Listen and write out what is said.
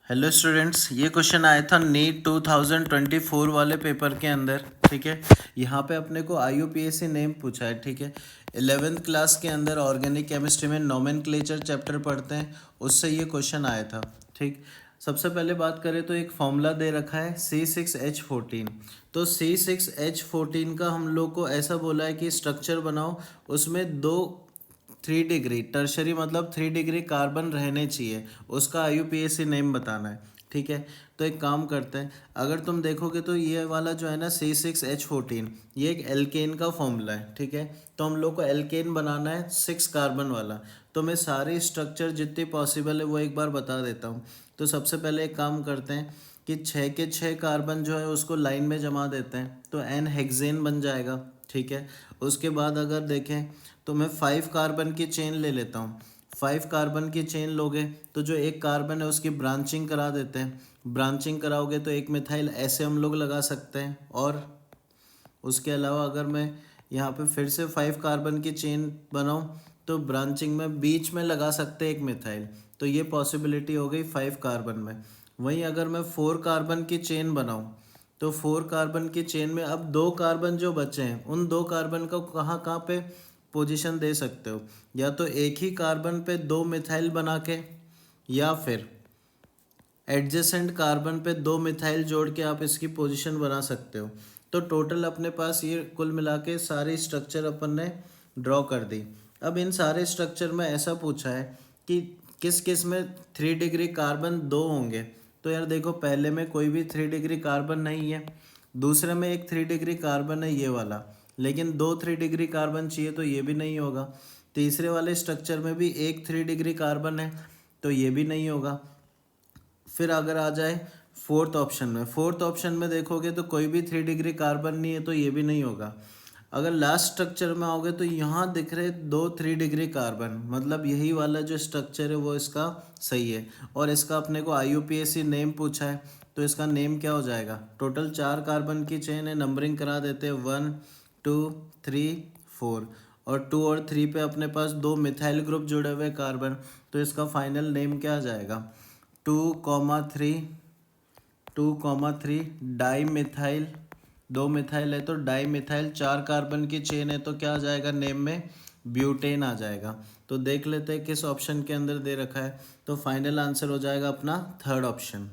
Hello students, ये question आया था नीट 2024 वाले पेपर के अंदर। ठीक है, यहाँ पे अपने को IUPAC नेम पूछा है। ठीक है, 11th क्लास के अंदर ऑर्गेनिक केमिस्ट्री में नोमेनक्लेचर चैप्टर पढ़ते हैं, उससे ये क्वेश्चन आया था। ठीक, सबसे पहले बात करें तो एक फॉर्मूला दे रखा है C6H14। तो C6H14 का हम लोग को ऐसा बोला है कि स्ट्रक्चर बनाओ, उसमें दो 3 डिग्री टर्शरी मतलब 3 डिग्री कार्बन रहने चाहिए, उसका IUPAC नेम बताना है। ठीक है, तो एक काम करते हैं, अगर तुम देखोगे तो ये वाला जो है ना C6H14, ये एक एल्केन का फॉर्मूला है। ठीक है, तो हम लोग को एल्केन बनाना है 6 कार्बन वाला। तो मैं सारी स्ट्रक्चर जितनी पॉसिबल है वो एक बार बता देता हूँ। तो सबसे पहले एक काम करते हैं कि 6 के 6 कार्बन जो है उसको लाइन में जमा देते हैं, तो एन हेक्सेन बन जाएगा। ठीक है, उसके बाद अगर देखें तो मैं 5 कार्बन की चेन ले लेता हूँ। 5 कार्बन की चेन लोगे तो जो एक कार्बन है उसकी ब्रांचिंग करा देते हैं। ब्रांचिंग कराओगे तो एक मिथाइल ऐसे हम लोग लगा सकते हैं। और उसके अलावा अगर मैं यहाँ पे फिर से 5 कार्बन की चेन बनाऊँ तो ब्रांचिंग में बीच में लगा सकते हैं एक मिथाइल। तो ये पॉसिबिलिटी हो गई 5 कार्बन में। वहीं अगर मैं 4 कार्बन की चेन बनाऊँ तो 4 कार्बन की चेन में अब 2 कार्बन जो बचे हैं, उन 2 कार्बन को कहाँ कहाँ पे पोजीशन दे सकते हो, या तो एक ही कार्बन पे 2 मिथाइल बना के, या फिर एडजेसेंट कार्बन पे 2 मिथाइल जोड़ के आप इसकी पोजीशन बना सकते हो। तो टोटल अपने पास ये कुल मिला के सारी स्ट्रक्चर अपन ने ड्रॉ कर दी। अब इन सारे स्ट्रक्चर में ऐसा पूछा है कि किस किस में 3 डिग्री कार्बन 2 होंगे। तो यार देखो, पहले में कोई भी 3 डिग्री कार्बन नहीं है, दूसरे में एक 3 डिग्री कार्बन है ये वाला, लेकिन 2 3 डिग्री कार्बन चाहिए तो ये भी नहीं होगा। तीसरे वाले स्ट्रक्चर में भी एक 3 डिग्री कार्बन है तो ये भी नहीं होगा। फिर अगर आ जाए फोर्थ ऑप्शन में देखोगे तो कोई भी 3 डिग्री कार्बन नहीं है तो ये भी नहीं होगा। अगर लास्ट स्ट्रक्चर में आओगे तो यहाँ दिख रहे 2 3 डिग्री कार्बन, मतलब यही वाला जो स्ट्रक्चर है वो इसका सही है। और इसका अपने को IUPAC नेम पूछा है, तो इसका नेम क्या हो जाएगा। टोटल 4 कार्बन की चेन है, नंबरिंग करा देते हैं 1 2 3 4, और 2 और 3 पे अपने पास 2 मिथाइल ग्रुप जुड़े हुए कार्बन। तो इसका फाइनल नेम क्या आ जाएगा, 2,3 डाई मिथाइल। 2 मिथाइल है तो डाई मिथाइल, 4 कार्बन की चेन है तो क्या आ जाएगा नेम में, ब्यूटेन आ जाएगा। तो देख लेते हैं किस ऑप्शन के अंदर दे रखा है। तो फाइनल आंसर हो जाएगा अपना थर्ड ऑप्शन।